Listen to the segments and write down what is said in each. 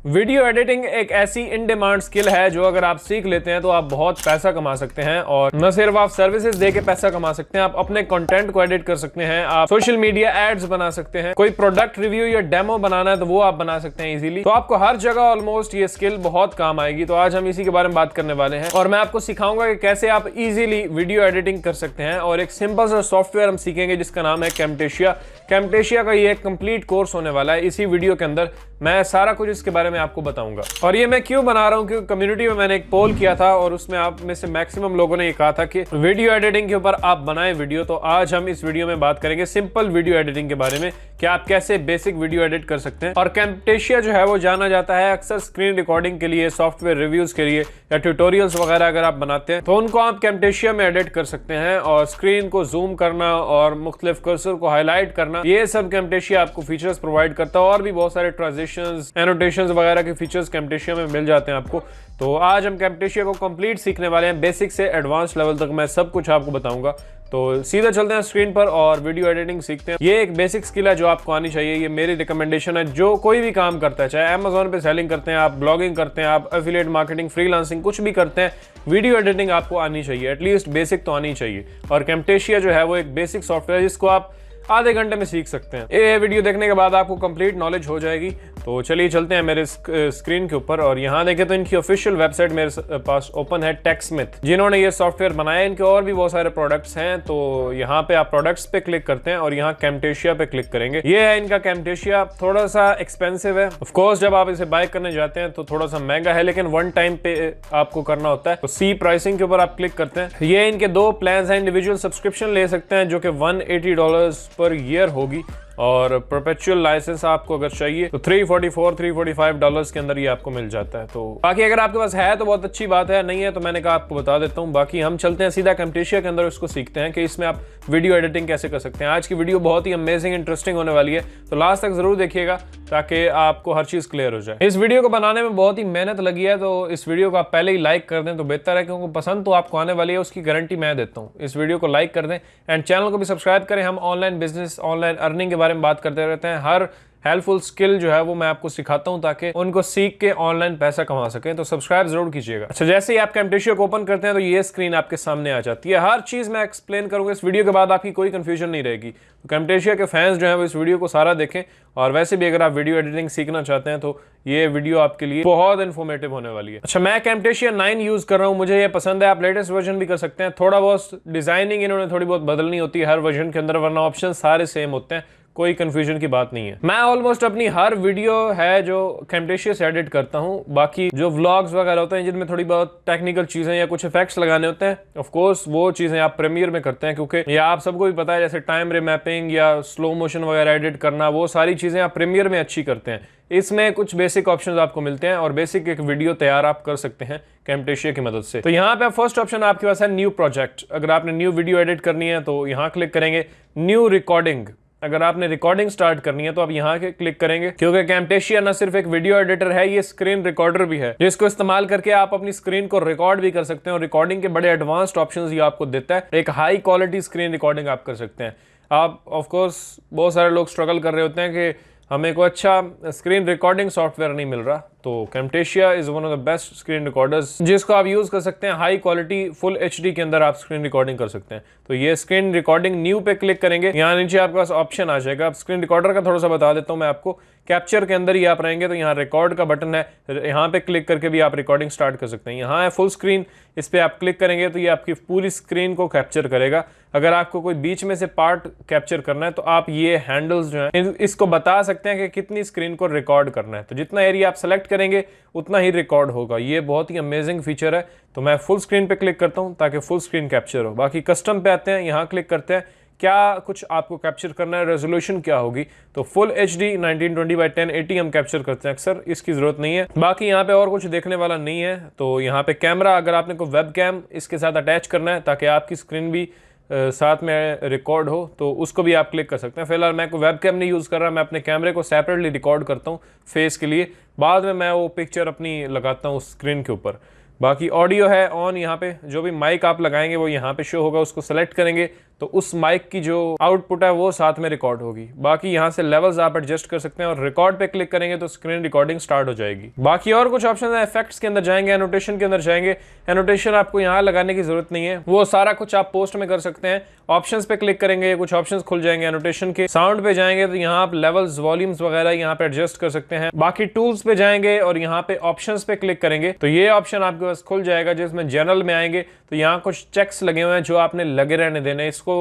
Video editing एक ऐसी in demand skill है जो अगर आप सीख लेते हैं तो आप बहुत पैसा कमा सकते हैं, और न सिर्फ आप सर्विसेज देके पैसा कमा सकते हैं, आप अपने कंटेंट को एडिट कर सकते हैं, आप सोशल मीडिया एड्स बना सकते हैं, कोई प्रोडक्ट रिव्यू या डेमो बनाना है तो वो आप बना सकते हैं इजीली। तो आपको हर जगह ऑलमोस्ट ये स्किल बहुत काम आएगी। तो आज हम इसी के बारे में बात करने वाले हैं और मैं आपको सिखाऊंगा कि कैसे आप इजीली वीडियो एडिटिंग कर सकते हैं। और एक सिंपल सा सॉफ्टवेयर हम सीखेंगे जिसका नाम है कैमटेशिया। कैमटेशिया का ये एक कंप्लीट कोर्स होने वाला है। इसी वीडियो के अंदर मैं सारा कुछ इसके बारे में आपको बताऊंगा। और ये मैं क्यों बना रहा हूँ, क्योंकि कम्युनिटी में मैंने एक पोल किया था और उसमें आप में से मैक्सिमम लोगों ने ये कहा था कि वीडियो एडिटिंग के ऊपर आप बनाएं वीडियो। तो आज हम इस वीडियो में बात करेंगे सिंपल वीडियो एडिटिंग के बारे में कि आप कैसे बेसिक वीडियो एडिट कर सकते हैं। और कैमटेशिया जो है वो जाना जाता है अक्सर स्क्रीन रिकॉर्डिंग के लिए, सॉफ्टवेयर रिव्यूज के लिए या ट्यूटोरियल्स वगैरह अगर आप बनाते हैं तो उनको आप कैमटेशिया में एडिट कर सकते हैं। और स्क्रीन को जूम करना और मुख्तलिफ कर्सर को हाईलाइट करना, ये सब कैमटेशिया आपको फीचर्स प्रोवाइड करता है। और भी बहुत सारे ट्रांजिशंस, एनोटेशंस वगैरह के फीचर्स कैमटेशिया में मिल जाते हैं आपको। तो आज हम कैमटेशिया को कंप्लीट सीखने वाले हैं, बेसिक से एडवांस लेवल तक मैं सब कुछ आपको बताऊंगा। तो सीधा चलते हैं स्क्रीन पर और वीडियो एडिटिंग सीखते हैं। ये एक बेसिक स्किल है जो आपको आनी चाहिए। ये मेरी रिकमेंडेशन है। जो कोई भी काम करता है, चाहे अमेज़न पे सेलिंग करते हैं आप, ब्लॉगिंग करते हैं आप, एफिलिएट मार्केटिंग, फ्रीलांसिंग, कुछ भी करते हैं, वीडियो एडिटिंग आपको आनी चाहिए। एटलीस्ट बेसिक तो आनी चाहिए। और कैमटेशिया जो है वो एक बेसिक सॉफ्टवेयर है जिसको आप आधे घंटे में सीख सकते हैं। ये वीडियो देखने के बाद आपको कंप्लीट नॉलेज हो जाएगी। तो चलिए चलते हैं मेरे स्क्रीन के ऊपर और यहाँ देखें तो इनकी ऑफिशियल वेबसाइट मेरे पास ओपन है, टेकस्मिथ, जिन्होंने ये सॉफ्टवेयर बनाया। इनके और भी बहुत सारे प्रोडक्ट्स हैं। तो यहाँ पे आप प्रोडक्ट्स पे क्लिक करते हैं और यहाँ कैमटेशिया पे क्लिक करेंगे। ये है इनका कैमटेशिया। थोड़ा सा एक्सपेंसिव है ऑफ कोर्स, जब आप इसे बाय करने जाते हैं तो थोड़ा सा महंगा है, लेकिन वन टाइम पे आपको करना होता है। तो सी प्राइसिंग के ऊपर आप क्लिक करते हैं। ये इनके दो प्लान्स हैं। इंडिविजुअल सब्सक्रिप्शन ले सकते हैं जो कि $180 पर ईयर होगी, और परपेचुअल लाइसेंस आपको अगर चाहिए तो $345 के अंदर ये आपको मिल जाता है। तो बाकी अगर आपके पास है तो बहुत अच्छी बात है, नहीं है तो मैंने कहा आपको बता देता हूँ। बाकी हम चलते हैं सीधा कैमटेशिया के अंदर, उसको सीखते हैं कि इसमें आप वीडियो एडिटिंग कैसे कर सकते हैं। आज की वीडियो बहुत ही अमेजिंग इंटरेस्टिंग होने वाली है, तो लास्ट तक जरूर देखिएगा ताकि आपको हर चीज क्लियर हो जाए। इस वीडियो को बनाने में बहुत ही मेहनत लगी है, तो इस वीडियो को आप पहले ही लाइक कर दें तो बेहतर है, क्योंकि पसंद तो आपको आने वाली है, उसकी गारंटी मैं देता हूँ। इस वीडियो को लाइक कर दें एंड चैनल को भी सब्सक्राइब करें। हम ऑनलाइन बिजनेस, ऑनलाइन अर्निंग के बारे में बात करते रहते हैं। हर हेल्पफुल स्किल जो है वो मैं आपको सिखाता हूं ताकि उनको सीख के ऑनलाइन पैसा कमा सकें। तो सब्सक्राइब जरूर कीजिएगा। अच्छा, जैसे ही आप कैमटेशिया को ओपन करते हैं तो ये स्क्रीन आपके सामने आ जाती है। हर चीज मैं एक्सप्लेन करूंगा इस वीडियो के बाद, आपकी कोई कंफ्यूजन नहीं रहेगी। तो कैमटेशिया के फैंस जो है वो इस वीडियो को सारा देखें। और वैसे भी अगर आप वीडियो एडिटिंग सीखना चाहते हैं तो ये वीडियो आपके लिए बहुत इन्फॉर्मेटिव होने वाली है। अच्छा, मैं कैमटेशिया 9 यूज कर रहा हूँ, मुझे ये पसंद है। आप लेटेस्ट वर्जन भी कर सकते हैं। थोड़ा बहुत डिजाइनिंग इन्होंने थोड़ी बहुत बदलनी होती है हर वर्जन के अंदर, वरना ऑप्शन सारे सेम होते हैं, कोई कंफ्यूजन की बात नहीं है। मैं ऑलमोस्ट अपनी हर वीडियो है जो कैमटेशिया से एडिट करता हूं। बाकी जो व्लॉग्स वगैरह होते हैं जिनमें थोड़ी बहुत टेक्निकल चीजें या कुछ इफेक्ट्स लगाने होते हैं, ऑफ कोर्स वो चीजें आप प्रीमियर में करते हैं, क्योंकि ये आप सबको भी पता है, जैसे टाइम रिमैपिंग या स्लो मोशन वगैरह एडिट करना, वो सारी चीजें आप प्रीमियर में अच्छी करते हैं। इसमें कुछ बेसिक ऑप्शंस आपको मिलते हैं और बेसिक एक वीडियो तैयार आप कर सकते हैं कैमटेशिया की मदद से। तो यहाँ पे फर्स्ट ऑप्शन आपके पास है न्यू प्रोजेक्ट। अगर आपने न्यू वीडियो एडिट करनी है तो यहाँ क्लिक करेंगे। न्यू रिकॉर्डिंग, अगर आपने रिकॉर्डिंग स्टार्ट करनी है तो आप यहाँ के क्लिक करेंगे, क्योंकि कैमटेशिया न सिर्फ एक वीडियो एडिटर है, ये स्क्रीन रिकॉर्डर भी है, जिसको इस्तेमाल करके आप अपनी स्क्रीन को रिकॉर्ड भी कर सकते हैं। और रिकॉर्डिंग के बड़े एडवांस्ड ऑप्शंस ये आपको देता है। एक हाई क्वालिटी स्क्रीन रिकॉर्डिंग आप कर सकते हैं। आप ऑफ कोर्स बहुत सारे लोग स्ट्रगल कर रहे होते हैं कि हमें कोई अच्छा स्क्रीन रिकॉर्डिंग सॉफ्टवेयर नहीं मिल रहा, तो Camtasia is one of the best screen recorders जिसको आप यूज कर सकते हैं। हाई क्वालिटी फुल HD के अंदर आप स्क्रीन रिकॉर्डिंग कर सकते हैं। तो ये स्क्रीन रिकॉर्डिंग न्यू पे क्लिक करेंगे, यहाँ नीचे आपके पास ऑप्शन आ जाएगा। अब स्क्रीन रिकॉर्डर का थोड़ा सा बता देता हूँ मैं आपको। कैप्चर के अंदर ही आप रहेंगे तो यहाँ रिकॉर्ड का बटन है, यहाँ पे क्लिक करके भी आप रिकॉर्डिंग स्टार्ट कर सकते हैं। यहाँ है फुल स्क्रीन, इस पे आप क्लिक करेंगे तो ये आपकी पूरी स्क्रीन को कैप्चर करेगा। अगर आपको कोई बीच में से पार्ट कैप्चर करना है तो आप ये हैंडल्स जो हैं इसको बता सकते हैं कि कितनी स्क्रीन को रिकॉर्ड करना है। तो जितना एरिया आप सेलेक्ट करेंगे उतना ही रिकॉर्ड होगा। ये बहुत ही अमेजिंग फीचर है। तो मैं फुल स्क्रीन पे क्लिक करता हूँ ताकि फुल स्क्रीन कैप्चर हो। बाकी कस्टम पे आते हैं, यहाँ क्लिक करते हैं क्या कुछ आपको कैप्चर करना है, रेजोल्यूशन क्या होगी। तो फुल HD 1920x1080 हम कैप्चर करते हैं अक्सर, इसकी जरूरत नहीं है। बाकी यहाँ पे और कुछ देखने वाला नहीं है। तो यहाँ पे कैमरा, अगर आपने कोई वेब कैम इसके साथ अटैच करना है ताकि आपकी स्क्रीन भी साथ में रिकॉर्ड हो तो उसको भी आप क्लिक कर सकते हैं। फिलहाल मैं कोई वेब कैम नहीं यूज़ कर रहा, मैं अपने कैमरे को सेपरेटली रिकॉर्ड करता हूँ फेस के लिए, बाद में मैं वो पिक्चर अपनी लगाता हूँ स्क्रीन के ऊपर। बाकी ऑडियो है ऑन, यहाँ पे जो भी माइक आप लगाएंगे वो यहाँ पे शो होगा, उसको सेलेक्ट करेंगे तो उस माइक की जो आउटपुट है वो साथ में रिकॉर्ड होगी। बाकी यहाँ से लेवल्स आप एडजस्ट कर सकते हैं और रिकॉर्ड पे क्लिक करेंगे तो स्क्रीन रिकॉर्डिंग स्टार्ट हो जाएगी। बाकी और कुछ ऑप्शन है, इफेक्ट्स के अंदर जाएंगे, एनोटेशन के अंदर जाएंगे। एनोटेशन आपको यहाँ लगाने की जरूरत नहीं है, वो सारा कुछ आप पोस्ट में कर सकते हैं। ऑप्शंस पे क्लिक करेंगे, कुछ ऑप्शंस खुल जाएंगे एनोटेशन के। साउंड पे जाएंगे तो यहाँ आप लेवल्स, वॉल्यूम्स वगैरह यहाँ पे एडजस्ट कर सकते हैं। बाकी टूल्स पे जाएंगे और यहाँ पे ऑप्शंस पे क्लिक करेंगे तो ये ऑप्शन आपके पास खुल जाएगा, जिसमें जनरल में आएंगे तो यहाँ कुछ चेक्स लगे हुए हैं जो आपने लगे रहने देने, इसको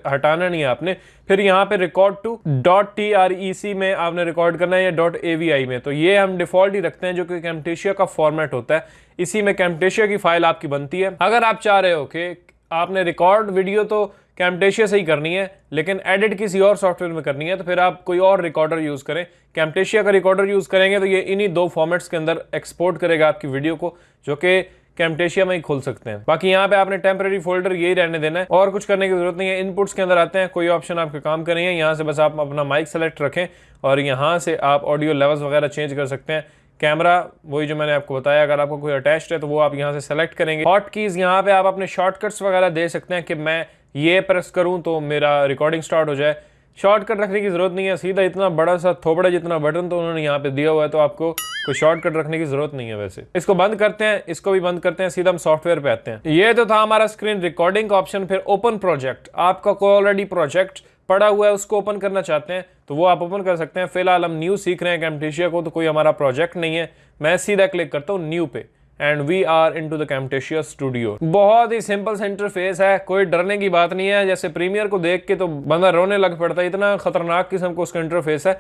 हटाना नहीं है आपने। फिर यहाँ पे रिकॉर्ड टू .trec में आपने रिकॉर्ड करना है या .avi में, तो ये हम डिफॉल्ट ही रखते हैं जो कि कैमटेशिया का फॉर्मेट होता है, इसी में कैमटेशिया की फाइल आपकी बनती है। अगर आप चाह रहे हो कि आपने रिकॉर्ड वीडियो तो कैमटेशिया से ही करनी है लेकिन एडिट किसी और सॉफ्टवेयर में करनी है, तो फिर आप कोई और रिकॉर्डर यूज करें। कैमटेशिया का रिकॉर्डर यूज करेंगे तो ये इन्हीं दो फॉर्मेट्स के अंदर एक्सपोर्ट करेगा आपकी वीडियो को, जो कि कैमटेशिया में ही खोल सकते हैं। बाकी यहाँ पे आपने टेम्परेरी फोल्डर यही रहने देना है और कुछ करने की जरूरत नहीं है। इनपुट्स के अंदर आते हैं, कोई ऑप्शन आपके काम का नहीं है। यहाँ से बस आप अपना माइक सेलेक्ट रखें और यहाँ से आप ऑडियो लेवल्स वगैरह चेंज कर सकते हैं। कैमरा वही जो मैंने आपको बताया, अगर आपको कोई अटैच्ड है तो वो आप यहाँ से सेलेक्ट करेंगे। हॉट कीज यहाँ पे आप अपने शॉर्टकट्स वगैरह दे सकते हैं कि मैं ये प्रेस करूँ तो मेरा रिकॉर्डिंग स्टार्ट हो जाए। शॉर्टकट रखने की जरूरत नहीं है, सीधा इतना बड़ा सा थोपड़ा जितना बटन तो उन्होंने यहाँ पे दिया हुआ है, तो आपको कोई शॉर्टकट रखने की जरूरत नहीं है। वैसे इसको बंद करते हैं, इसको भी बंद करते हैं, सीधा हम सॉफ्टवेयर पे आते हैं। ये तो था हमारा स्क्रीन रिकॉर्डिंग का ऑप्शन। फिर ओपन प्रोजेक्ट, आपका कोई ऑलरेडी प्रोजेक्ट पड़ा हुआ है उसको ओपन करना चाहते हैं तो वो आप ओपन कर सकते हैं। फिलहाल हम न्यू सीख रहे हैं कैमटेशिया को, तो कोई हमारा प्रोजेक्ट नहीं है। मैं सीधा क्लिक करता हूँ न्यू पे and we are into the Camtasia studio. बहुत ही सिंपल सा इंटरफेस है, कोई डरने की बात नहीं है। जैसे प्रीमियर को देख के तो बंदा रोने लग पड़ता है, इतना खतरनाक किस्म को उसका इंटरफेस है।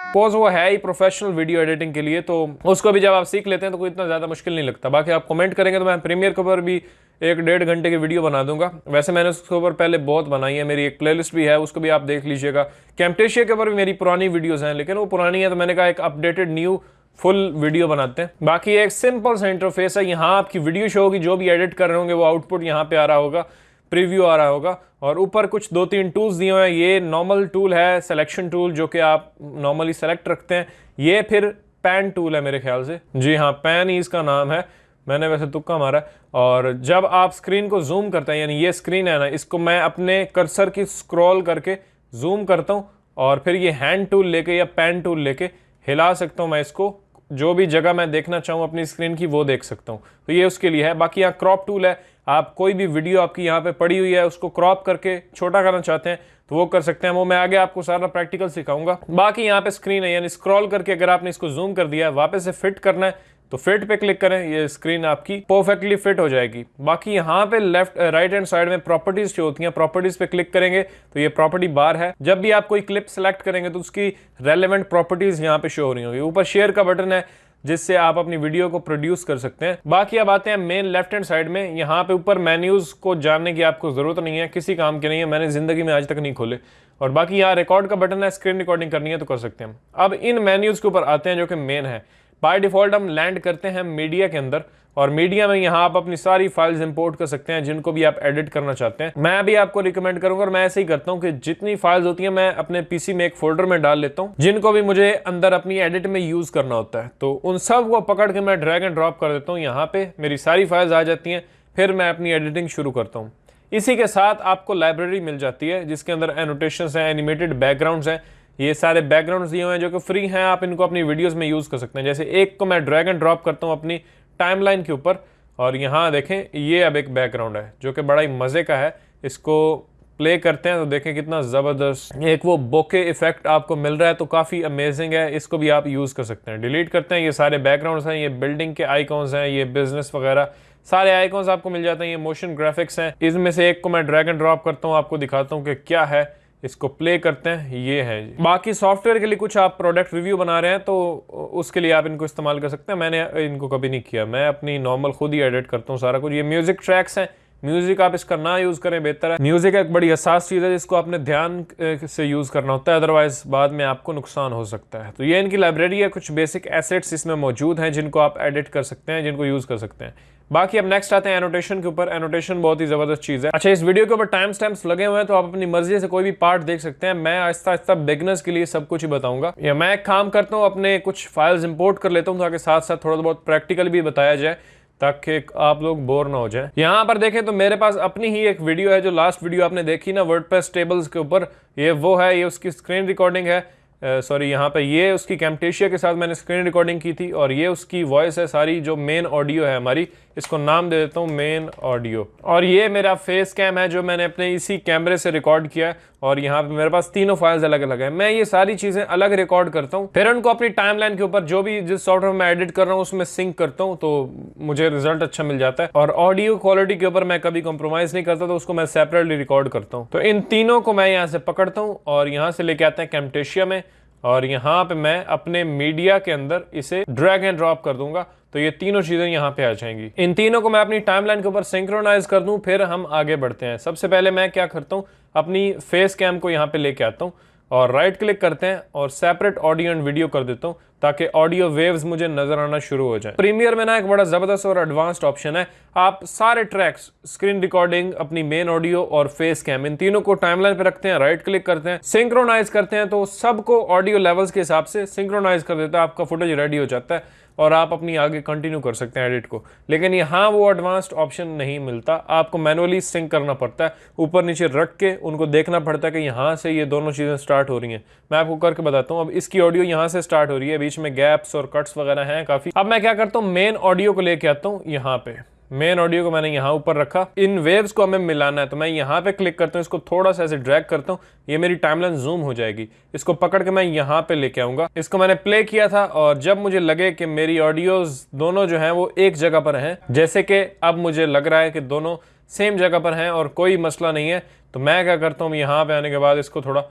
सपोज वो है ही प्रोफेशनल वीडियो एडिटिंग के लिए, तो उसको भी जब आप सीख लेते हैं तो कोई इतना ज्यादा मुश्किल नहीं लगता। बाकी आप कमेंट करेंगे तो मैं प्रीमियर के ऊपर भी 1-1.5 घंटे की वीडियो बना दूंगा। वैसे मैंने उसके ऊपर पहले बहुत बनाई है, मेरी एक प्लेलिस्ट भी है, उसको भी आप देख लीजिएगा। कैमटेशिया के ऊपर भी मेरी पुरानी वीडियोस हैं, लेकिन वो पुरानी है तो मैंने कहा एक अपडेटेड न्यू फुल वीडियो बनाते हैं। बाकी एक सिंपल सा इंटरफेस है, यहाँ आपकी वीडियो शो होगी, जो भी एडिट कर रहे होंगे वो आउटपुट यहाँ पे आ रहा होगा, प्रीव्यू आ रहा होगा। और ऊपर कुछ 2-3 टूल्स दिए हुए हैं। ये नॉर्मल टूल है, सिलेक्शन टूल, जो कि आप नॉर्मली सेलेक्ट रखते हैं। ये फिर पैन टूल है मेरे ख्याल से, जी हाँ पैन ही इसका नाम है, मैंने वैसे तुक्का मारा। और जब आप स्क्रीन को जूम करते हैं, यानी ये स्क्रीन है ना, इसको मैं अपने कर्सर की स्क्रॉल करके जूम करता हूँ और फिर ये हैंड टूल लेके या पैन टूल लेके हिला सकता हूँ मैं इसको, जो भी जगह मैं देखना चाहूँ अपनी स्क्रीन की वो देख सकता हूँ, तो ये उसके लिए है। बाकी यहाँ क्रॉप टूल है, आप कोई भी वीडियो आपकी यहाँ पे पड़ी हुई है उसको क्रॉप करके छोटा करना चाहते हैं तो वो कर सकते हैं, वो मैं आगे आपको सारा प्रैक्टिकल सिखाऊंगा। बाकी यहाँ पे स्क्रीन है, यानी स्क्रॉल करके अगर आपने इसको जूम कर दिया है, वापस से फिट करना है तो फिट पे क्लिक करें, ये स्क्रीन आपकी परफेक्टली फिट हो जाएगी। बाकी यहाँ पे लेफ्ट राइट हैंड साइड में प्रॉपर्टीज जो होती हैं, प्रॉपर्टीज पे क्लिक करेंगे तो ये प्रॉपर्टी बार है। जब भी आप कोई क्लिप सेलेक्ट करेंगे तो उसकी रेलेवेंट प्रॉपर्टीज यहाँ पे शो हो रही होंगी। ऊपर शेयर का बटन है जिससे आप अपनी वीडियो को प्रोड्यूस कर सकते हैं। बाकी अब आते हैं मेन लेफ्ट हैंड साइड में, यहाँ पे ऊपर मेन्यूज को जानने की आपको जरूरत नहीं है, किसी काम के नहीं है, मैंने जिंदगी में आज तक नहीं खोले। और बाकी यहाँ रिकॉर्ड का बटन है, स्क्रीन रिकॉर्डिंग करनी है तो कर सकते हैं। अब इन मेन्यूज के ऊपर आते हैं जो कि मेन है। बाय डिफॉल्ट हम लैंड करते हैं मीडिया के अंदर, और मीडिया में यहाँ आप अपनी सारी फाइल्स इंपोर्ट कर सकते हैं जिनको भी आप एडिट करना चाहते हैं। मैं भी आपको रिकमेंड करूंगा और मैं ऐसे ही करता हूँ कि जितनी फाइल्स होती हैं मैं अपने पीसी में एक फोल्डर में डाल लेता हूँ, जिनको भी मुझे अंदर अपनी एडिट में यूज करना होता है, तो उन सब को पकड़ के मैं ड्रैग एंड ड्रॉप कर देता हूँ। यहाँ पे मेरी सारी फाइल्स आ जाती हैं, फिर मैं अपनी एडिटिंग शुरू करता हूँ। इसी के साथ आपको लाइब्रेरी मिल जाती है जिसके अंदर एनोटेशंस हैं, एनिमेटेड बैकग्राउंड्स हैं, ये सारे बैकग्राउंड्स दिए हुए हैं जो कि फ्री हैं, आप इनको अपनी वीडियोस में यूज कर सकते हैं। जैसे एक को मैं ड्रैग एंड ड्रॉप करता हूँ अपनी टाइमलाइन के ऊपर, और यहाँ देखें ये अब एक बैकग्राउंड है जो कि बड़ा ही मजे का है। इसको प्ले करते हैं तो देखें कितना जबरदस्त एक वो बोके इफेक्ट आपको मिल रहा है, तो काफी अमेजिंग है, इसको भी आप यूज कर सकते हैं। डिलीट करते हैं, ये सारे बैकग्राउंड्स हैं, ये बिल्डिंग के आइकॉन्स हैं, ये बिजनेस वगैरह सारे आइकॉन्स आपको मिल जाते हैं, ये मोशन ग्राफिक्स हैं। इसमें से एक को मैं ड्रैग एंड ड्रॉप करता हूँ, आपको दिखाता हूँ कि क्या है, इसको प्ले करते हैं, ये है जी। बाकी सॉफ्टवेयर के लिए कुछ आप प्रोडक्ट रिव्यू बना रहे हैं तो उसके लिए आप इनको इस्तेमाल कर सकते हैं। मैंने इनको कभी नहीं किया, मैं अपनी नॉर्मल खुद ही एडिट करता हूँ सारा कुछ। ये म्यूजिक ट्रैक्स हैं, म्यूजिक आप इसका ना यूज करें बेहतर है। म्यूजिक एक बड़ी हसास चीज है जिसको आपने ध्यान से यूज करना होता है, अदरवाइज बाद में आपको नुकसान हो सकता है। तो ये इनकी लाइब्रेरी है, कुछ बेसिक एसेट्स इसमें मौजूद हैं जिनको आप एडिट कर सकते हैं, जिनको यूज कर सकते हैं। बाकी अब नेक्स्ट आते हैं एनोटेशन के ऊपर। एनोटेशन बहुत ही जबरदस्त चीज है। अच्छा, इस वीडियो के ऊपर टाइम स्टैम्प्स लगे हुए हैं तो आप अपनी मर्जी से कोई भी पार्ट देख सकते हैं। मैं आहिस्ता आहिस्ता बिगनर्स के लिए सब कुछ ही बताऊंगा, या मैं एक काम करता हूँ अपने कुछ फाइल्स इंपोर्ट कर लेता हूँ ताकि साथ साथ थोड़ा बहुत प्रैक्टिकल भी बताया जाए। ताकि आप लोग बोर ना हो जाएं। यहाँ पर देखें तो मेरे पास अपनी ही एक वीडियो है, जो लास्ट वीडियो आपने देखी ना वर्डप्रेस टेबल्स के ऊपर, ये वो है, ये उसकी स्क्रीन रिकॉर्डिंग है। सॉरी, यहाँ पे ये उसकी कैम्टेशिया के साथ मैंने स्क्रीन रिकॉर्डिंग की थी, और ये उसकी वॉइस है सारी, जो मेन ऑडियो है हमारी, इसको नाम दे देता हूँ मेन ऑडियो। और ये मेरा फेस कैम है जो मैंने अपने इसी कैमरे से रिकॉर्ड किया है, और यहाँ पे मेरे पास तीनों फाइल्स अलग अलग है। मैं ये सारी चीज़ें अलग रिकॉर्ड करता हूँ, फिर उनको अपनी टाइमलाइन के ऊपर जो भी जिस सॉफ्टवेयर में एडिट कर रहा हूँ उसमें सिंक करता हूँ, तो मुझे रिजल्ट अच्छा मिल जाता है। और ऑडियो क्वालिटी के ऊपर मैं कभी कॉम्प्रोमाइज़ नहीं करता, तो उसको मैं सेपरेटली रिकॉर्ड करता हूँ। तो इन तीनों को मैं यहाँ से पकड़ता हूँ और यहाँ से लेके आते हैं कैम्टेशिया में, और यहाँ पे मैं अपने मीडिया के अंदर इसे ड्रैग एंड ड्रॉप कर दूंगा, तो ये तीनों चीजें यहाँ पे आ जाएंगी। इन तीनों को मैं अपनी टाइमलाइन के ऊपर सिंक्रोनाइज कर दूं, फिर हम आगे बढ़ते हैं। सबसे पहले मैं क्या करता हूँ, अपनी फेस कैम को यहाँ पे लेके आता हूँ और राइट क्लिक करते हैं और सेपरेट ऑडियो एंड वीडियो कर देता हूँ, ताकि ऑडियो वेव्स मुझे नजर आना शुरू हो जाए। प्रीमियर में ना एक बड़ा जबरदस्त और एडवांस्ड ऑप्शन है, आप सारे ट्रैक्स, स्क्रीन रिकॉर्डिंग, अपनी मेन ऑडियो और फेस कैम, इन तीनों को टाइमलाइन पे रखते हैं, राइट क्लिक करते हैं, सिंक्रोनाइज करते हैं, तो सबको ऑडियो लेवल्स के हिसाब से सिंक्रोनाइज कर देता है, आपका फुटेज रेडी हो जाता है और आप अपनी आगे कंटिन्यू कर सकते हैं एडिट को। लेकिन यहाँ वो एडवांस्ड ऑप्शन नहीं मिलता, आपको मैनुअली सिंक करना पड़ता है, ऊपर नीचे रख के उनको देखना पड़ता है कि यहाँ से ये दोनों चीज़ें स्टार्ट हो रही हैं। मैं आपको करके बताता हूँ। अब इसकी ऑडियो यहाँ से स्टार्ट हो रही है, बीच में गैप्स और कट्स वगैरह हैं काफ़ी। अब मैं क्या करता हूँ, मेन ऑडियो को लेके आता हूँ यहाँ पे। मेन ऑडियो को मैंने यहाँ ऊपर रखा, इन वेव्स को हमें मिलाना है, तो मैं यहाँ पे क्लिक करता हूँ, इसको थोड़ा सा ऐसे ड्रैग करता हूँ, ये मेरी टाइमलाइन जूम हो जाएगी। इसको पकड़ के मैं यहाँ पे लेके आऊंगा। इसको मैंने प्ले किया था, और जब मुझे लगे कि मेरी ऑडियोज दोनों जो हैं वो एक जगह पर हैं, जैसे कि अब मुझे लग रहा है कि दोनों सेम जगह पर हैं और कोई मसला नहीं है, तो मैं क्या करता हूँ, यहाँ पे आने के बाद इसको थोड़ा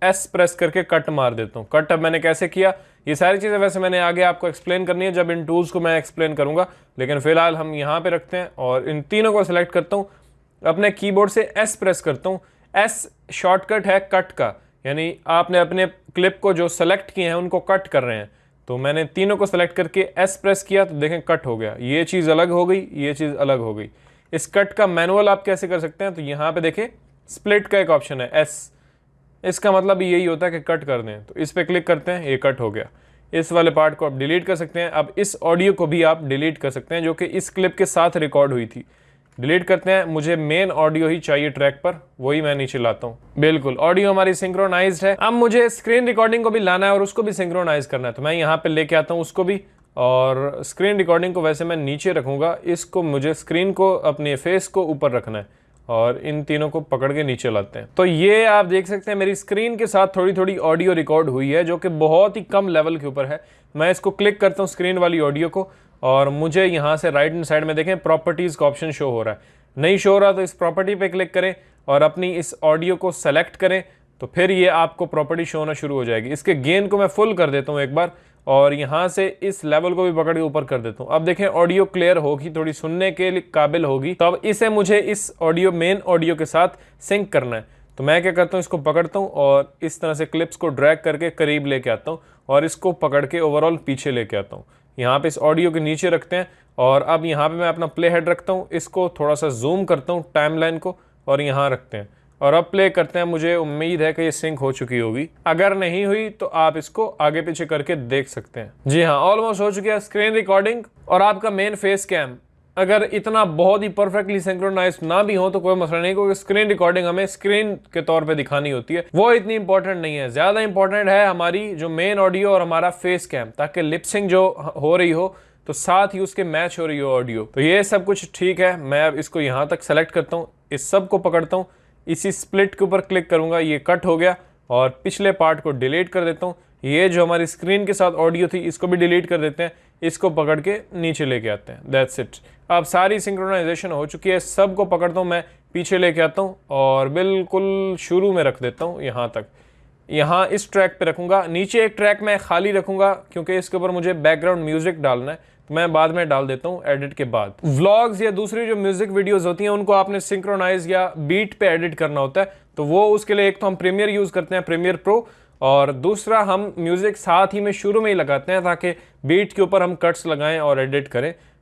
एस प्रेस करके कट मार देता हूँ। कट अब मैंने कैसे किया, ये सारी चीज़ें वैसे मैंने आगे आपको एक्सप्लेन करनी है जब इन टूल्स को मैं एक्सप्लेन करूंगा, लेकिन फिलहाल हम यहाँ पे रखते हैं और इन तीनों को सिलेक्ट करता हूँ, अपने कीबोर्ड से एस प्रेस करता हूँ। एस शॉर्टकट है कट का, यानी आपने अपने क्लिप को जो सेलेक्ट किए हैं उनको कट कर रहे हैं, तो मैंने तीनों को सेलेक्ट करके एस प्रेस किया, तो देखें कट हो गया, ये चीज़ अलग हो गई, ये चीज़ अलग हो गई। इस कट का मैनुअल आप कैसे कर सकते हैं, तो यहाँ पे देखें स्प्लिट का एक ऑप्शन है एस, इसका मतलब यही होता है कि कट कर दें, तो इस पे क्लिक करते हैं, ये कट हो गया। इस वाले पार्ट को आप डिलीट कर सकते हैं। अब इस ऑडियो को भी आप डिलीट कर सकते हैं जो कि इस क्लिप के साथ रिकॉर्ड हुई थी। डिलीट करते हैं, मुझे मेन ऑडियो ही चाहिए ट्रैक पर, वही मैं नीचे लाता हूँ। बिल्कुल, ऑडियो हमारी सिंक्रोनाइज्ड है। अब मुझे स्क्रीन रिकॉर्डिंग को भी लाना है और उसको भी सिंक्रोनाइज करना है, तो मैं यहाँ पे लेके आता हूँ उसको भी। और स्क्रीन रिकॉर्डिंग को वैसे मैं नीचे रखूँगा, इसको मुझे स्क्रीन को, अपने फेस को ऊपर रखना है, और इन तीनों को पकड़ के नीचे लाते हैं। तो ये आप देख सकते हैं मेरी स्क्रीन के साथ थोड़ी थोड़ी ऑडियो रिकॉर्ड हुई है, जो कि बहुत ही कम लेवल के ऊपर है। मैं इसको क्लिक करता हूँ स्क्रीन वाली ऑडियो को, और मुझे यहाँ से राइट हैंड साइड में देखें प्रॉपर्टीज़ का ऑप्शन शो हो रहा है। नहीं शो हो रहा तो इस प्रॉपर्टी पे क्लिक करें और अपनी इस ऑडियो को सेलेक्ट करें, तो फिर ये आपको प्रॉपर्टी शो होना शुरू हो जाएगी। इसके गेन को मैं फुल कर देता हूँ एक बार, और यहाँ से इस लेवल को भी पकड़ के ऊपर कर देता हूँ। अब देखें ऑडियो क्लियर होगी, थोड़ी सुनने के लिए काबिल होगी, तो अब इसे मुझे इस ऑडियो, मेन ऑडियो के साथ सिंक करना है। तो मैं क्या करता हूँ, इसको पकड़ता हूँ और इस तरह से क्लिप्स को ड्रैग करके करीब लेके आता हूँ, और इसको पकड़ के ओवरऑल पीछे लेके आता हूँ। यहाँ पे इस ऑडियो के नीचे रखते हैं, और अब यहाँ पे मैं अपना प्ले हेड रखता हूँ, इसको थोड़ा सा जूम करता हूँ टाइमलाइन को, और यहाँ रखते हैं, और अब प्ले करते हैं। मुझे उम्मीद है कि ये सिंक हो चुकी होगी, अगर नहीं हुई तो आप इसको आगे पीछे करके देख सकते हैं। जी हाँ, ऑलमोस्ट हो चुकी है स्क्रीन रिकॉर्डिंग और आपका मेन फेस कैम। अगर इतना बहुत ही परफेक्टली सिंक्रोनाइज ना भी हो तो कोई मसला नहीं, क्योंकि स्क्रीन रिकॉर्डिंग हमें स्क्रीन के तौर पे दिखानी होती है, वो इतनी इंपॉर्टेंट नहीं है। ज्यादा इंपॉर्टेंट है हमारी जो मेन ऑडियो और हमारा फेस कैम, ताकि लिपसिंग जो हो रही हो तो साथ ही उसके मैच हो रही हो ऑडियो। तो ये सब कुछ ठीक है। मैं अब इसको यहाँ तक सेलेक्ट करता हूँ, इस सब को पकड़ता हूँ, इसी स्प्लिट के ऊपर क्लिक करूंगा, ये कट हो गया, और पिछले पार्ट को डिलीट कर देता हूँ। ये जो हमारी स्क्रीन के साथ ऑडियो थी इसको भी डिलीट कर देते हैं, इसको पकड़ के नीचे लेके आते हैं। That's it. अब सारी सिंक्रोनाइजेशन हो चुकी है, सब को पकड़ता हूँ मैं, पीछे लेके आता हूँ और बिल्कुल शुरू में रख देता हूँ यहाँ तक। यहाँ इस ट्रैक पे रखूंगा, नीचे एक ट्रैक मैं खाली रखूंगा क्योंकि इसके ऊपर मुझे बैकग्राउंड म्यूजिक डालना है, तो मैं बाद में डाल देता हूँ एडिट के बाद। व्लॉग्स या दूसरी जो म्यूजिक वीडियोस होती हैं उनको आपने सिंक्रोनाइज या बीट पे एडिट करना होता है, तो वो उसके लिए एक तो हम प्रीमियर यूज करते हैं, प्रीमियर प्रो, और दूसरा हम म्यूजिक साथ ही में शुरू में ही लगाते हैं ताकि बीट के ऊपर हम कट्स लगाएं और एडिट करें।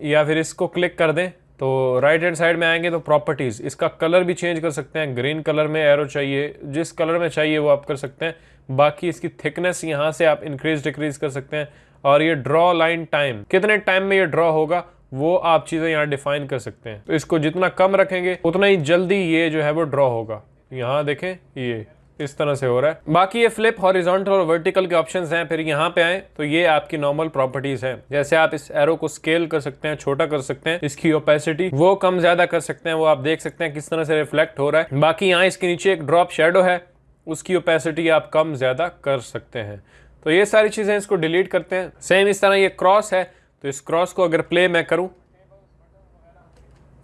या फिर इसको क्लिक कर दें तो राइट हैंड साइड में आएंगे तो प्रॉपर्टीज़, इसका कलर भी चेंज कर सकते हैं, ग्रीन कलर में एरो चाहिए, जिस कलर में चाहिए वो आप कर सकते हैं। बाकी इसकी थिकनेस यहाँ से आप इंक्रीज डिक्रीज कर सकते हैं, और ये ड्रॉ लाइन टाइम, कितने टाइम में ये ड्रॉ होगा वो आप चीज़ें यहाँ डिफाइन कर सकते हैं। तो इसको जितना कम रखेंगे उतना ही जल्दी ये जो है वो ड्रॉ होगा। यहाँ देखें ये इस तरह से हो रहा है। बाकी ये फ्लिप, हॉरिजॉन्टल और वर्टिकल के ऑप्शंस हैं। फिर यहाँ पे आए तो ये आपकी नॉर्मल प्रॉपर्टीज हैं, जैसे आप इस एरो को स्केल कर सकते हैं, छोटा कर सकते हैं, इसकी ओपेसिटी वो कम ज्यादा कर सकते हैं, वो आप देख सकते हैं किस तरह से रिफ्लेक्ट हो रहा है। बाकी यहाँ इसके नीचे एक ड्रॉप शेडो है, उसकी ओपेसिटी आप कम ज्यादा कर सकते हैं। तो ये सारी चीजें, इसको डिलीट करते हैं। सेम इस तरह ये क्रॉस है, तो इस क्रॉस को अगर प्ले मैं करूं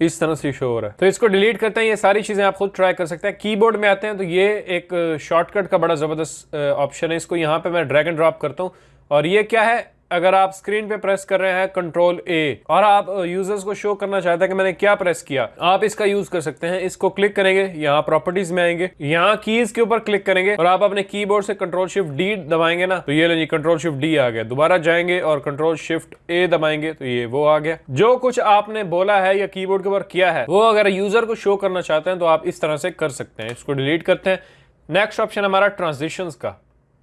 इस तरह से शो हो रहा है, तो इसको डिलीट करते हैं। ये सारी चीजें आप खुद ट्राई कर सकते हैं। कीबोर्ड में आते हैं तो ये एक शॉर्टकट का बड़ा जबरदस्त ऑप्शन है, इसको यहाँ पे मैं ड्रैग एंड ड्रॉप करता हूँ। और ये क्या है, अगर आप स्क्रीन पे प्रेस कर रहे हैं कंट्रोल ए और आप यूजर्स को शो करना चाहते हैं कि मैंने क्या प्रेस किया, आप इसका यूज कर सकते हैं। इसको क्लिक करेंगे, यहाँ प्रॉपर्टीज में आएंगे, यहाँ कीज के ऊपर क्लिक करेंगे और आप अपने कीबोर्ड से कंट्रोल शिफ्ट डी दबाएंगे ना, तो ये लो जी कंट्रोल शिफ्ट डी आ गया। दोबारा जाएंगे और कंट्रोल शिफ्ट ए दबाएंगे तो ये वो आ गया। जो कुछ आपने बोला है या कीबोर्ड के ऊपर किया है वो अगर यूजर को शो करना चाहते हैं तो आप इस तरह से कर सकते हैं। इसको डिलीट करते हैं। नेक्स्ट ऑप्शन हमारा ट्रांजिशंस का,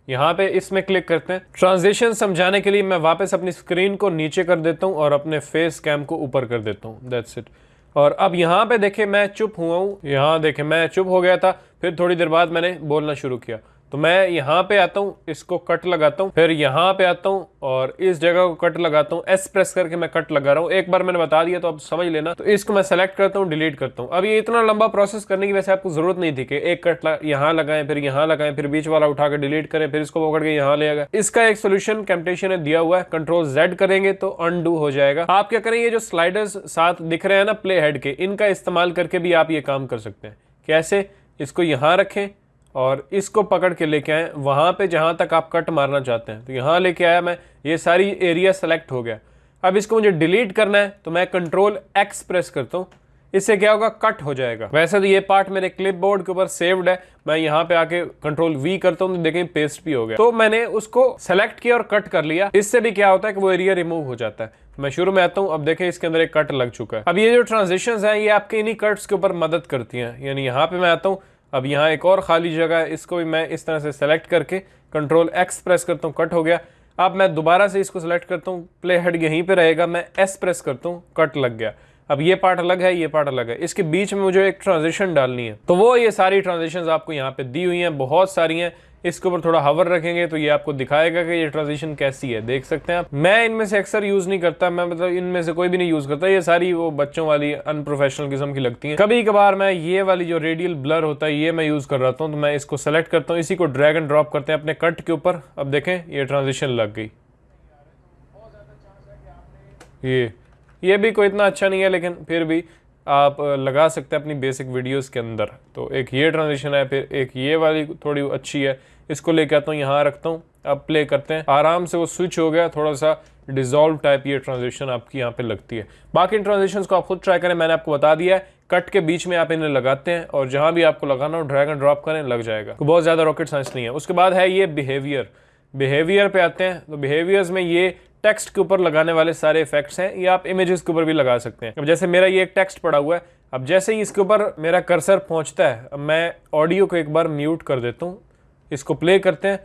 यहाँ पे इसमें क्लिक करते हैं। ट्रांजिशन समझाने के लिए मैं वापस अपनी स्क्रीन को नीचे कर देता हूँ और अपने फेस कैम को ऊपर कर देता हूँ, दैट्स इट। और अब यहाँ पे देखे मैं चुप हुआ हूँ, यहाँ देखे मैं चुप हो गया था, फिर थोड़ी देर बाद मैंने बोलना शुरू किया। तो मैं यहाँ पे आता हूँ, इसको कट लगाता हूँ, फिर यहाँ पे आता हूँ और इस जगह को कट लगाता हूँ। एस प्रेस करके मैं कट लगा रहा हूँ, एक बार मैंने बता दिया तो अब समझ लेना। तो इसको मैं सेलेक्ट करता हूँ, डिलीट करता हूँ। अब ये इतना लंबा प्रोसेस करने की वैसे आपको जरूरत नहीं थी कि एक कट यहाँ लगाएं, फिर यहाँ लगाएं, फिर बीच वाला उठा कर डिलीट करें, फिर इसको पकड़ के यहाँ ले आएगा। इसका एक सोल्यूशन कैम्पटेशन ने दिया हुआ है, कंट्रोल जेड करेंगे तो अनडू हो जाएगा। आप क्या करें, ये जो स्लाइडर्स साथ दिख रहे हैं ना प्ले हेड के, इनका इस्तेमाल करके भी आप ये काम कर सकते हैं। कैसे, इसको यहाँ रखें और इसको पकड़ के लेके आए वहां पे जहां तक आप कट मारना चाहते हैं, तो यहां लेके आया मैं, ये सारी एरिया सेलेक्ट हो गया। अब इसको मुझे डिलीट करना है तो मैं कंट्रोल एक्स प्रेस करता हूँ, इससे क्या होगा, कट हो जाएगा। वैसे तो ये पार्ट मेरे क्लिपबोर्ड के ऊपर सेव्ड है, मैं यहाँ पे आके कंट्रोल वी करता हूँ तो देखें पेस्ट भी हो गया। तो मैंने उसको सेलेक्ट किया और कट कर लिया। इससे भी क्या होता है कि वो एरिया रिमूव हो जाता है। मैं शुरू में आता हूँ, अब देखें इसके अंदर एक कट लग चुका है। अब ये जो ट्रांजिशंस हैं ये आपके इन्हीं कट्स के ऊपर मदद करती हैं। यानी यहाँ पे मैं आता हूँ, अब यहाँ एक और खाली जगह है, इसको भी मैं इस तरह से सेलेक्ट करके कंट्रोल एक्स प्रेस करता हूँ, कट हो गया। अब मैं दोबारा से इसको सेलेक्ट करता हूँ, प्ले हेड यहीं पे रहेगा, मैं एस प्रेस करता हूँ, कट लग गया। अब ये पार्ट अलग है, ये पार्ट अलग है, इसके बीच में मुझे एक ट्रांजिशन डालनी है, तो वो ये सारी ट्रांजिशंस आपको यहाँ पे दी हुई हैं, बहुत सारी हैं। इसके ऊपर थोड़ा हवर रखेंगे तो ये आपको दिखाएगा कि ये ट्रांजिशन कैसी है, देख सकते हैं आप। मैं इनमें से अक्सर यूज नहीं करता, मैं मतलब इनमें से कोई भी नहीं यूज करता, ये सारी वो बच्चों वाली अनप्रोफेशनल किस्म की लगती हैं। कभी कभार मैं ये वाली जो रेडियल ब्लर होता है ये मैं यूज कर रहा हूँ, तो मैं इसको सेलेक्ट करता हूँ, इसी को ड्रैग एंड ड्रॉप करते हैं अपने कट के ऊपर। अब देखें ये ट्रांजिशन लग गई। ये भी कोई इतना अच्छा नहीं है, लेकिन फिर भी आप लगा सकते हैं अपनी बेसिक वीडियोस के अंदर। तो एक ये ट्रांजिशन है, फिर एक ये वाली थोड़ी अच्छी है, इसको लेके आता हूँ, यहाँ रखता हूँ। अब प्ले करते हैं, आराम से वो स्विच हो गया, थोड़ा सा डिजॉल्व टाइप ये ट्रांजिशन आपकी यहाँ पे लगती है। बाकी ट्रांजिशंस को आप खुद ट्राई करें, मैंने आपको बता दिया है। कट के बीच में आप इन्हें लगाते हैं और जहाँ भी आपको लगाना हो ड्रैग एंड ड्रॉप करें, लग जाएगा। तो बहुत ज़्यादा रॉकेट साइंस नहीं है। उसके बाद है ये बिहेवियर पे आते हैं। तो बिहेवियर्स में ये टेक्स्ट के ऊपर लगाने वाले सारे इफेक्ट्स हैं, ये आप इमेजेस के ऊपर भी लगा सकते हैं। अब जैसे मेरा ये एक टेक्स्ट पड़ा हुआ है, अब जैसे ही इसके ऊपर मेरा कर्सर पहुंचता है, अब मैं ऑडियो को एक बार म्यूट कर देता हूँ, इसको प्ले करते हैं।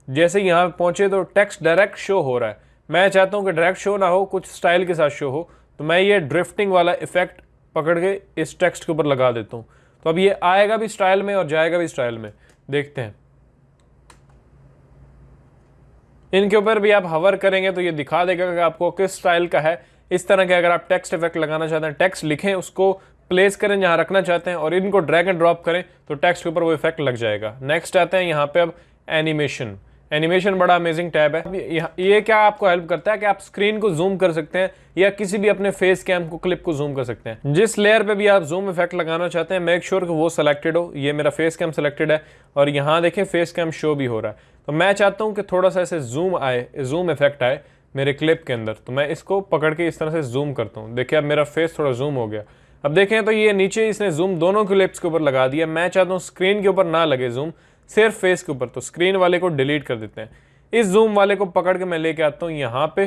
जैसे ही यहाँ पहुंचे तो टेक्स्ट डायरेक्ट शो हो रहा है। मैं चाहता हूँ कि डायरेक्ट शो ना हो, कुछ स्टाइल के साथ शो हो, तो मैं ये ड्रिफ्टिंग वाला इफेक्ट पकड़ के इस टेक्स्ट के ऊपर लगा देता हूँ। तो अब ये आएगा भी स्टाइल में और जाएगा भी स्टाइल में, देखते हैं। इनके ऊपर भी आप हवर करेंगे तो ये दिखा देगा कि आपको किस स्टाइल का है। इस तरह के अगर आप टेक्स्ट इफेक्ट लगाना चाहते हैं, टेक्स्ट लिखें, उसको प्लेस करें जहां रखना चाहते हैं और इनको ड्रैग एंड ड्रॉप करें तो टेक्स्ट के ऊपर वो इफेक्ट लग जाएगा। नेक्स्ट आते हैं यहाँ पे अब एनिमेशन बड़ा अमेजिंग टैब है। ये क्या आपको हेल्प करता है कि आप स्क्रीन को जूम कर सकते हैं या किसी भी अपने फेस कैम को क्लिप को जूम कर सकते हैं। जिस लेयर पे भी आप जूम इफेक्ट लगाना चाहते हैं, मेक श्योर कि वो सेलेक्टेड हो। ये मेरा फेस कैम सेलेक्टेड है और यहाँ देखें फेस कैम शो भी हो रहा है। तो मैं चाहता हूँ कि थोड़ा सा ऐसे जूम इफेक्ट आए मेरे क्लिप के अंदर, तो मैं इसको पकड़ के इस तरह से जूम करता हूँ। देखिए अब मेरा फेस थोड़ा जूम हो गया। अब देखें तो ये नीचे इसने जूम दोनों क्लिप्स के ऊपर लगा दिया। मैं चाहता हूँ स्क्रीन के ऊपर ना लगे जूम, सिर्फ फेस के ऊपर, तो स्क्रीन वाले को डिलीट कर देते हैं। इस जूम वाले को पकड़ के मैं लेके आता हूँ यहाँ पे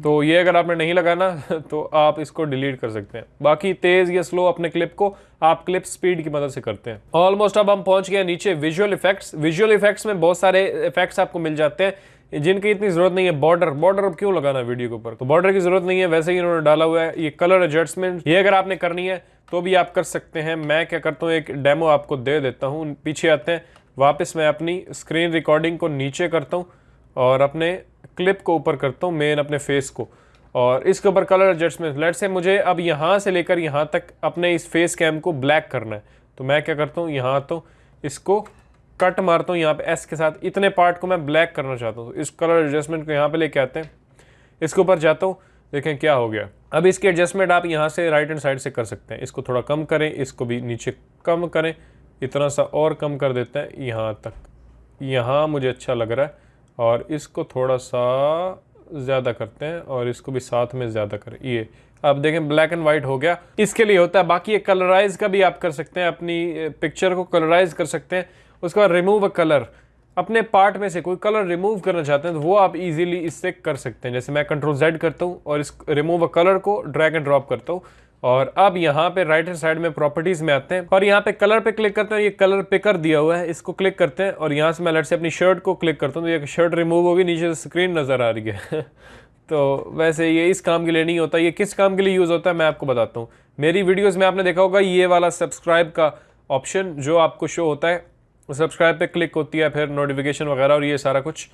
तो ये अगर आपने नहीं लगाना तो आप इसको डिलीट कर सकते हैं। बाकी तेज या स्लो अपने क्लिप को आप क्लिप स्पीड की मदद से करते हैं। ऑलमोस्ट अब हम पहुंच गए नीचे विजुअल इफेक्ट्स। विजुअल इफेक्ट्स में बहुत सारे इफेक्ट्स आपको मिल जाते हैं जिनकी इतनी जरूरत नहीं है। बॉर्डर अब क्यों लगाना वीडियो के ऊपर, तो बॉर्डर की जरूरत नहीं है, वैसे ही इन्होंने डाला हुआ है। ये कलर एडजस्टमेंट, ये अगर आपने करनी है तो भी आप कर सकते हैं। मैं क्या करता हूँ, एक डेमो आपको दे देता हूँ। पीछे आते हैं, वापस मैं अपनी स्क्रीन रिकॉर्डिंग को नीचे करता हूँ और अपने क्लिप को ऊपर करता हूँ, मेन अपने फेस को, और इसके ऊपर कलर एडजस्टमेंट। लेट से मुझे अब यहाँ से लेकर यहाँ तक अपने इस फेस कैम को ब्लैक करना है, तो मैं क्या करता हूँ, यहाँ आता हूँ, इसको कट मारता हूँ यहाँ पे एस के साथ, इतने पार्ट को मैं ब्लैक करना चाहता हूँ। इस कलर एडजस्टमेंट को यहाँ पे लेके आते हैं, इसके ऊपर जाता हूँ, देखें क्या हो गया। अब इसकी एडजस्टमेंट आप यहाँ से राइट हैंड साइड से कर सकते हैं। इसको थोड़ा कम करें, इसको भी नीचे कम करें, इतना सा और कम कर देते हैं यहाँ तक, यहाँ मुझे अच्छा लग रहा है, और इसको थोड़ा सा ज़्यादा करते हैं और इसको भी साथ में ज़्यादा करें। ये अब देखें ब्लैक एंड वाइट हो गया, इसके लिए होता है। बाकी ये कलराइज का भी आप कर सकते हैं, अपनी पिक्चर को कलराइज कर सकते हैं। उसके बाद रिमूव अ कलर, अपने पार्ट में से कोई कलर रिमूव करना चाहते हैं तो वो आप इजीली इससे कर सकते हैं। जैसे मैं कंट्रोल Z करता हूँ और इस रिमूव अ कलर को ड्रैग एंड ड्रॉप करता हूँ, और अब यहाँ पे राइट हैंड साइड में प्रॉपर्टीज में आते हैं और यहाँ पे कलर पे क्लिक करते हैं। ये कलर पिकर दिया हुआ है, इसको क्लिक करते हैं और यहाँ से मैं लेट से अपनी शर्ट को क्लिक करता हूँ, तो ये शर्ट रिमूव होगी, नीचे से स्क्रीन नज़र आ रही है तो वैसे ये इस काम के लिए नहीं होता, ये किस काम के लिए यूज़ होता है मैं आपको बताता हूँ। मेरी वीडियोज़ में आपने देखा होगा ये वाला सब्सक्राइब का ऑप्शन जो आपको शो होता है, सब्सक्राइब पे क्लिक होती है, फिर नोटिफिकेशन वगैरह और ये सारा कुछ,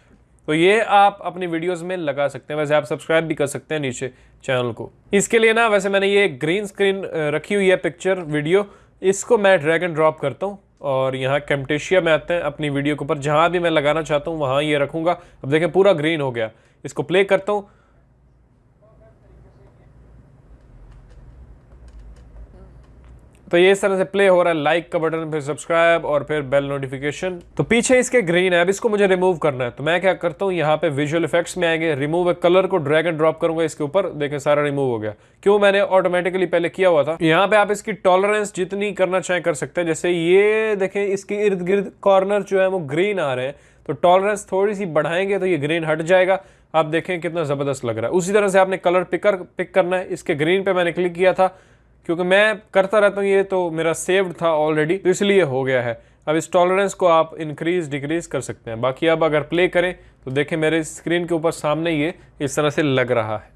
तो ये आप अपनी वीडियोस में लगा सकते हैं। वैसे आप सब्सक्राइब भी कर सकते हैं नीचे चैनल को। इसके लिए ना वैसे मैंने ये ग्रीन स्क्रीन रखी हुई है पिक्चर वीडियो, इसको मैं ड्रैग एंड ड्रॉप करता हूँ और यहाँ कैम्टेशिया में आते हैं, अपनी वीडियो के ऊपर जहाँ भी मैं लगाना चाहता हूँ वहाँ ये रखूँगा। अब देखें पूरा ग्रीन हो गया, इसको प्ले करता हूँ, तो ये इस तरह से प्ले हो रहा है। लाइक का बटन, फिर सब्सक्राइब और फिर बेल नोटिफिकेशन, तो पीछे इसके ग्रीन है। अब इसको मुझे रिमूव करना है, तो मैं क्या करता हूँ, यहाँ पे विजुअल इफेक्ट्स में आएंगे, रिमूव कलर को ड्रैग एंड ड्रॉप करूंगा इसके ऊपर, देखें सारा रिमूव हो गया। क्यों, मैंने ऑटोमेटिकली पहले किया हुआ था। यहाँ पे आप इसकी टॉलरेंस जितनी करना चाहें कर सकते हैं। जैसे ये देखें इसके इर्द गिर्द कॉर्नर जो है वो ग्रीन आ रहे हैं, तो टॉलरेंस थोड़ी सी बढ़ाएंगे तो ये ग्रीन हट जाएगा। आप देखें कितना ज़बरदस्त लग रहा है। उसी तरह से आपने कलर पिक करना है। इसके ग्रीन पे मैंने क्लिक किया था क्योंकि मैं करता रहता हूँ, ये तो मेरा सेव्ड था ऑलरेडी, तो इसलिए हो गया है। अब इस टॉलरेंस को आप इंक्रीज डिक्रीज कर सकते हैं। बाकी अब अगर प्ले करें तो देखें मेरे स्क्रीन के ऊपर सामने ये इस तरह से लग रहा है।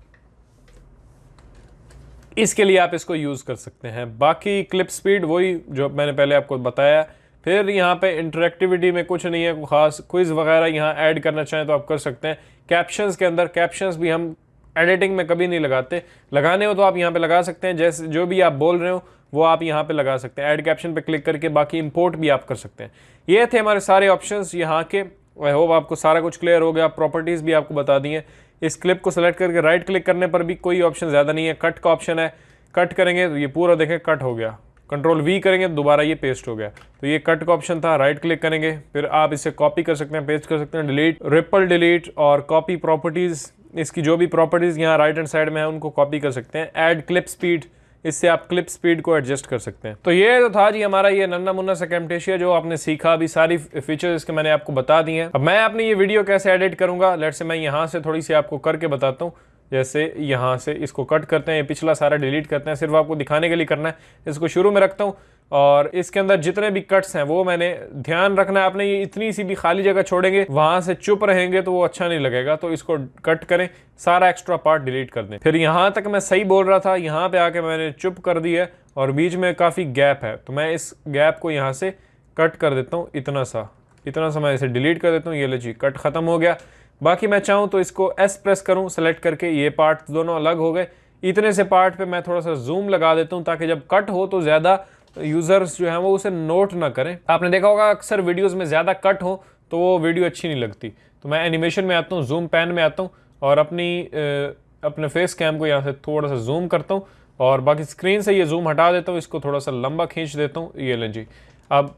इसके लिए आप इसको यूज़ कर सकते हैं। बाकी क्लिप स्पीड वही जो मैंने पहले आपको बताया। फिर यहाँ पे इंटरेक्टिविटी में कुछ नहीं है खास, क्विज वगैरह यहाँ ऐड करना चाहें तो आप कर सकते हैं। कैप्शंस के अंदर, कैप्शंस भी हम एडिटिंग में कभी नहीं लगाते, लगाने हो तो आप यहाँ पे लगा सकते हैं। जैसे जो भी आप बोल रहे हो वो आप यहाँ पे लगा सकते हैं, ऐड कैप्शन पे क्लिक करके। बाकी इंपोर्ट भी आप कर सकते हैं। ये थे हमारे सारे ऑप्शंस यहाँ के। आई होप आपको सारा कुछ क्लियर हो गया। प्रॉपर्टीज़ भी आपको बता दी हैं। इस क्लिप को सेलेक्ट करके राइट क्लिक करने पर भी कोई ऑप्शन ज़्यादा नहीं है। कट का ऑप्शन है, कट करेंगे तो ये पूरा देखें कट हो गया। कंट्रोल V करेंगे तो दोबारा ये पेस्ट हो गया। तो ये कट का ऑप्शन था, राइट क्लिक करेंगे, फिर आप इसे कॉपी कर सकते हैं, पेस्ट कर सकते हैं, डिलीट, रिपल डिलीट और कॉपी प्रॉपर्टीज़। इसकी जो भी प्रॉपर्टीज़ यहाँ राइट हैंड साइड में है उनको कॉपी कर सकते हैं। ऐड क्लिप स्पीड, इससे आप क्लिप स्पीड को एडजस्ट कर सकते हैं। तो ये तो था जी हमारा ये नन्ना मुन्ना सा कैम्टेशिया जो आपने सीखा। अभी सारी फीचर्स इसके मैंने आपको बता दी हैं। अब मैं अपनी ये वीडियो कैसे एडिट करूँगा, लेट से मैं यहाँ से थोड़ी सी आपको करके बताता हूँ। जैसे यहाँ से इसको कट करते हैं, ये पिछला सारा डिलीट करते हैं, सिर्फ आपको दिखाने के लिए करना है। इसको शुरू में रखता हूँ और इसके अंदर जितने भी कट्स हैं वो मैंने ध्यान रखना है आपने। ये इतनी सी भी खाली जगह छोड़ेंगे, वहाँ से चुप रहेंगे तो वो अच्छा नहीं लगेगा। तो इसको कट करें, सारा एक्स्ट्रा पार्ट डिलीट कर दें। फिर यहाँ तक मैं सही बोल रहा था, यहाँ पे आके मैंने चुप कर दी है और बीच में काफ़ी गैप है, तो मैं इस गैप को यहाँ से कट कर देता हूँ। इतना सा मैं इसे डिलीट कर देता हूँ। ये ले जी, कट ख़त्म हो गया। बाकी मैं चाहूँ तो इसको S प्रेस करूँ, सेलेक्ट करके ये पार्ट दोनों अलग हो गए। इतने से पार्ट पे मैं थोड़ा सा जूम लगा देता हूँ ताकि जब कट हो तो ज़्यादा यूज़र्स जो हैं वो उसे नोट ना करें। आपने देखा होगा अक्सर वीडियोस में ज़्यादा कट हो तो वो वीडियो अच्छी नहीं लगती। तो मैं एनिमेशन में आता हूँ, जूम पैन में आता हूँ और अपने फेस कैम को यहाँ से थोड़ा सा जूम करता हूँ और बाकी स्क्रीन से ये जूम हटा देता हूँ, इसको थोड़ा सा लंबा खींच देता हूँ। ये लें जी, अब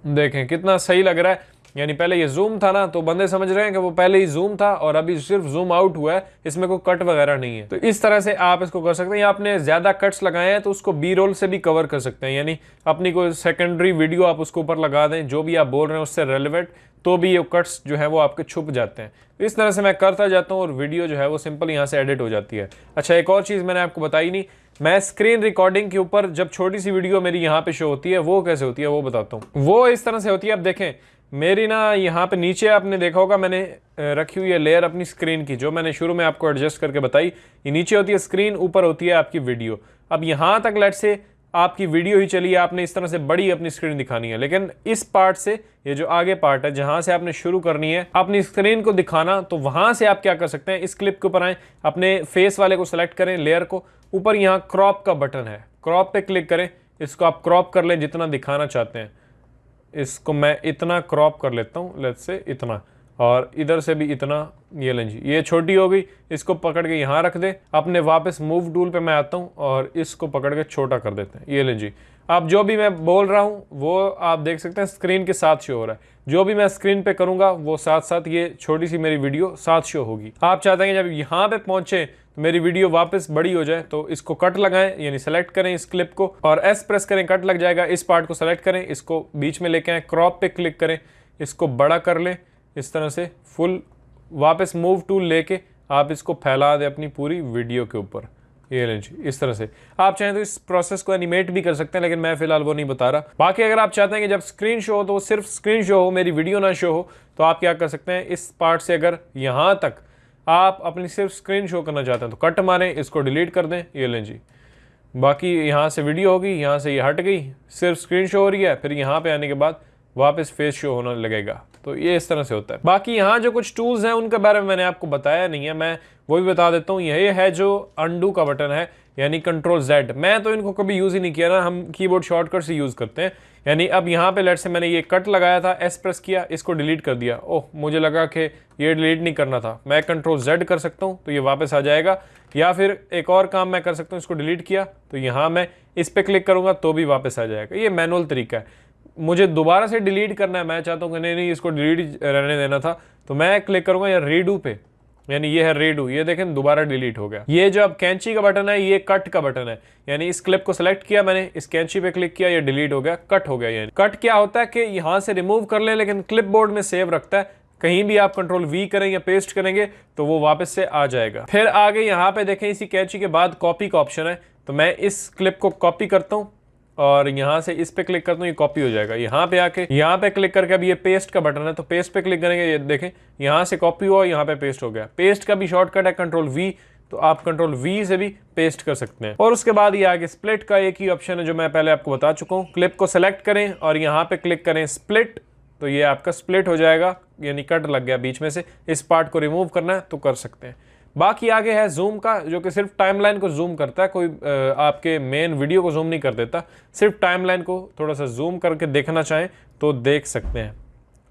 देखें कितना सही लग रहा है। यानी पहले ये जूम था ना, तो बंदे समझ रहे हैं कि वो पहले ही जूम था और अभी सिर्फ जूम आउट हुआ है, इसमें कोई कट वगैरह नहीं है। तो इस तरह से आप इसको कर सकते हैं। या आपने ज्यादा कट्स लगाए हैं तो उसको बी रोल से भी कवर कर सकते हैं, यानी अपनी कोई सेकेंडरी वीडियो आप उसके ऊपर लगा दें, जो भी आप बोल रहे हैं उससे रेलिवेंट, तो भी ये कट्स जो है वो आपके छुप जाते हैं। तो इस तरह से मैं करता जाता हूँ और वीडियो जो है वो सिंपल यहाँ से एडिट हो जाती है। अच्छा, एक और चीज़ मैंने आपको बताई नहीं, मैं स्क्रीन रिकॉर्डिंग के ऊपर जब छोटी सी वीडियो मेरी यहाँ पे शो होती है, वो कैसे होती है वो बताता हूँ। वो इस तरह से होती है, अब देखें मेरी ना यहाँ पे नीचे आपने देखा होगा मैंने रखी हुई है लेयर अपनी स्क्रीन की, जो मैंने शुरू में आपको एडजस्ट करके बताई। ये नीचे होती है स्क्रीन, ऊपर होती है आपकी वीडियो। अब यहाँ तक लेट से आपकी वीडियो ही चली है, आपने इस तरह से बड़ी अपनी स्क्रीन दिखानी है, लेकिन इस पार्ट से ये जो आगे पार्ट है जहां से आपने शुरू करनी है अपनी स्क्रीन को दिखाना, तो वहां से आप क्या कर सकते हैं, इस क्लिप के ऊपर आए, अपने फेस वाले को सिलेक्ट करें, लेयर को, ऊपर यहाँ क्रॉप का बटन है, क्रॉप पे क्लिक करें, इसको आप क्रॉप कर लें जितना दिखाना चाहते हैं। इसको मैं इतना क्रॉप कर लेता हूँ, लेट्स से इतना, और इधर से भी इतना, ये लें जी, ये छोटी हो गई, इसको पकड़ के यहाँ रख दें। अपने वापस मूव टूल पे मैं आता हूँ और इसको पकड़ के छोटा कर देते हैं, ये लें जी। अब जो भी मैं बोल रहा हूँ वो आप देख सकते हैं स्क्रीन के साथ शो हो रहा है, जो भी मैं स्क्रीन पे करूँगा वो साथ साथ ये छोटी सी मेरी वीडियो साथ शो होगी। आप चाहते हैं जब यहाँ पे पहुँचे तो मेरी वीडियो वापस बड़ी हो जाए, तो इसको कट लगाएं, यानी सेलेक्ट करें इस क्लिप को और एस प्रेस करें, कट लग जाएगा। इस पार्ट को सेलेक्ट करें, इसको बीच में लेके आए, क्रॉप पे क्लिक करें, इसको बड़ा कर लें इस तरह से फुल, वापस मूव टूल लेके आप इसको फैला दें अपनी पूरी वीडियो के ऊपर, ये लें जी, इस तरह से। आप चाहें तो इस प्रोसेस को एनिमेट भी कर सकते हैं, लेकिन मैं फिलहाल वो नहीं बता रहा। बाकी अगर आप चाहते हैं कि जब स्क्रीन शो हो तो सिर्फ स्क्रीन शो हो, मेरी वीडियो ना शो हो, तो आप क्या कर सकते हैं, इस पार्ट से अगर यहाँ तक आप अपनी सिर्फ स्क्रीन शो करना चाहते हैं तो कट मारें, इसको डिलीट कर दें, ये लें जी। बाकी यहाँ से वीडियो होगी, यहाँ से ये हट गई, सिर्फ स्क्रीन शो हो रही है, फिर यहाँ पे आने के बाद वापस फेस शो होने लगेगा। तो ये इस तरह से होता है। बाकी यहाँ जो कुछ टूल्स हैं उनके बारे में मैंने आपको बताया नहीं है, मैं वो भी बता देता हूँ। यही है जो अंडू का बटन है, यानी कंट्रोल Z। मैं तो इनको कभी यूज़ ही नहीं किया ना, हम कीबोर्ड शॉर्टकट से यूज़ करते हैं। यानी अब यहाँ पे लेट से मैंने ये कट लगाया था, एस प्रेस किया, इसको डिलीट कर दिया, ओह मुझे लगा कि ये डिलीट नहीं करना था, मैं कंट्रोल Z कर सकता हूँ तो ये वापस आ जाएगा। या फिर एक और काम मैं कर सकता हूँ, इसको डिलीट किया तो यहाँ मैं इस पर क्लिक करूँगा तो भी वापस आ जाएगा। ये मैनुअल तरीका है। मुझे दोबारा से डिलीट करना है, मैं चाहता हूँ कि नहीं इसको डिलीट रहने देना था, तो मैं क्लिक करूँगा या रीडू पे, यानी ये है रीडू, ये देखें दोबारा डिलीट हो गया। ये जो अब कैंची का बटन है ये कट का बटन है, यानी इस क्लिप को सिलेक्ट किया मैंने, इस कैंची पे क्लिक किया, ये डिलीट हो गया, कट हो गया। यानी कट क्या होता है कि यहाँ से रिमूव कर लें, लेकिन क्लिप बोर्ड में सेव रखता है, कहीं भी आप कंट्रोल V करें या पेस्ट करेंगे तो वो वापस से आ जाएगा। फिर आगे यहाँ पे देखें इसी कैंची के बाद कॉपी का ऑप्शन है, तो मैं इस क्लिप को कॉपी करता हूँ और यहाँ से इस पे क्लिक करता हूँ, ये कॉपी हो जाएगा। यहाँ पे आके यहाँ पे क्लिक करके अब ये पेस्ट का बटन है, तो पेस्ट पे क्लिक करेंगे, ये देखें यहाँ से कॉपी हुआ, यहाँ पे पेस्ट हो गया। पेस्ट का भी शॉर्टकट है कंट्रोल V, तो आप कंट्रोल V से भी पेस्ट कर सकते हैं। और उसके बाद ये आगे स्प्लिट का एक ही ऑप्शन है जो मैं पहले आपको बता चुका हूँ। क्लिप को सेलेक्ट करें और यहाँ पे क्लिक करें स्प्लिट, तो ये आपका स्प्लिट हो जाएगा, यानी कट लग गया बीच में से। इस पार्ट को रिमूव करना है तो कर सकते हैं। बाकी आगे है जूम का, जो कि सिर्फ टाइमलाइन को जूम करता है, कोई आपके मेन वीडियो को जूम नहीं कर देता, सिर्फ टाइमलाइन को थोड़ा सा जूम करके देखना चाहें तो देख सकते हैं।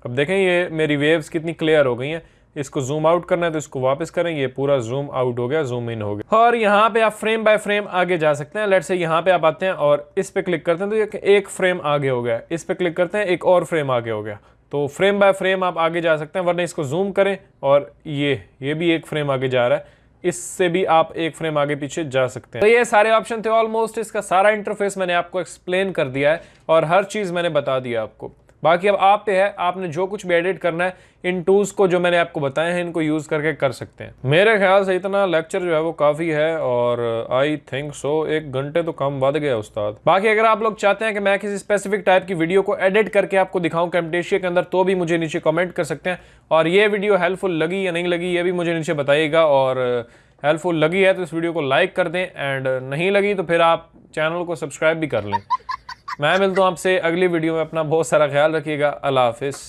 अब देखें ये मेरी वेव्स कितनी क्लियर हो गई हैं। इसको जूम आउट करना है तो इसको वापस करें, ये पूरा जूम आउट हो गया, जूम इन हो गया। और यहाँ पे आप फ्रेम बाय फ्रेम आगे जा सकते हैं। लेट से यहाँ पे आप आते हैं और इस पे क्लिक करते हैं तो ये एक फ्रेम आगे हो गया, इस पे क्लिक करते हैं एक और फ्रेम आगे हो गया। तो फ्रेम बाय फ्रेम आप आगे जा सकते हैं, वरना इसको जूम करें और ये भी एक फ्रेम आगे जा रहा है, इससे भी आप एक फ्रेम आगे पीछे जा सकते हैं। तो ये सारे ऑप्शन थे ऑलमोस्ट, इसका सारा इंटरफेस मैंने आपको एक्सप्लेन कर दिया है और हर चीज़ मैंने बता दिया आपको। बाकी अब आप पे है, आपने जो कुछ भी एडिट करना है इन टूल्स को जो मैंने आपको बताए हैं इनको यूज़ करके कर सकते हैं। मेरे ख्याल से इतना लेक्चर जो है वो काफ़ी है और आई थिंक सो 1 घंटे तो कम बढ़ गया उस्ताद। बाकी अगर आप लोग चाहते हैं कि मैं किसी स्पेसिफिक टाइप की वीडियो को एडिट करके आपको दिखाऊं कैमटेशिया के अंदर, तो भी मुझे नीचे कमेंट कर सकते हैं। और ये वीडियो हेल्पफुल लगी या नहीं लगी ये भी मुझे नीचे बताइएगा, और हेल्पफुल लगी है तो इस वीडियो को लाइक कर दें, एंड नहीं लगी तो फिर आप चैनल को सब्सक्राइब भी कर लें। मैं मिलता हूँ आपसे अगली वीडियो में, अपना बहुत सारा ख्याल रखिएगा। अल्लाह हाफिज़।